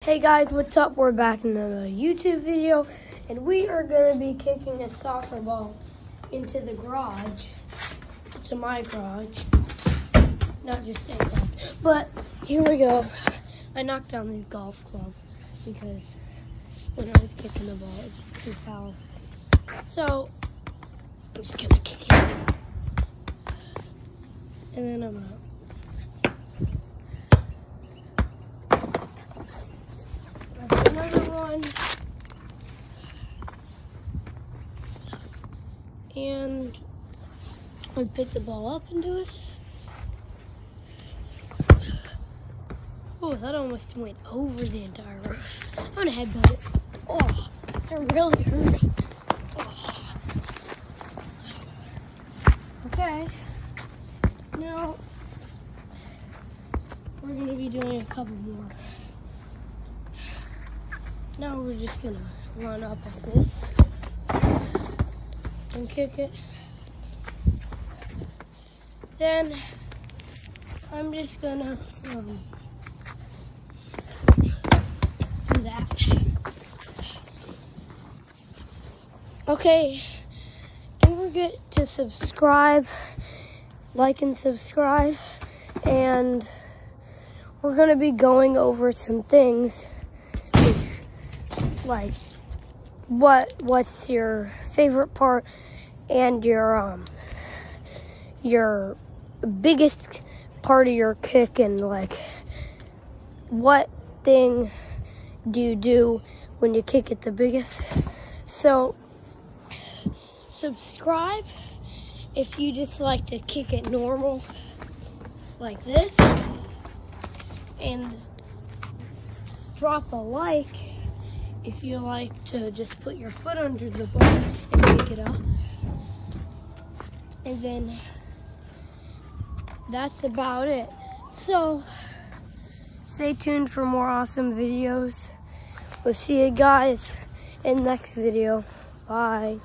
Hey guys, what's up? We're back in another YouTube video, and we are going to be kicking a soccer ball into the garage, to my garage, not just saying that, but here we go. I knocked down the golf club because when I was kicking the ball, it was too powerful. So, I'm just going to kick it, and then I'm out. Another one, and I pick the ball up and do it. Oh, that almost went over the entire roof. I'm gonna headbutt it. Oh, that really hurt. Oh. Okay, now we're gonna be doing a couple more. Now we're just gonna run up like this and kick it. Then I'm just gonna do that. Okay, don't forget to subscribe, like and subscribe, and we're gonna be going over some things. Like what's your favorite part and your biggest part of your kick, and like what thing do you do when you kick it the biggest. So subscribe if you just like to kick it normal like this, and drop a like if you like to just put your foot under the ball and pick it up. And then that's about it. So stay tuned for more awesome videos. We'll see you guys in the next video. Bye.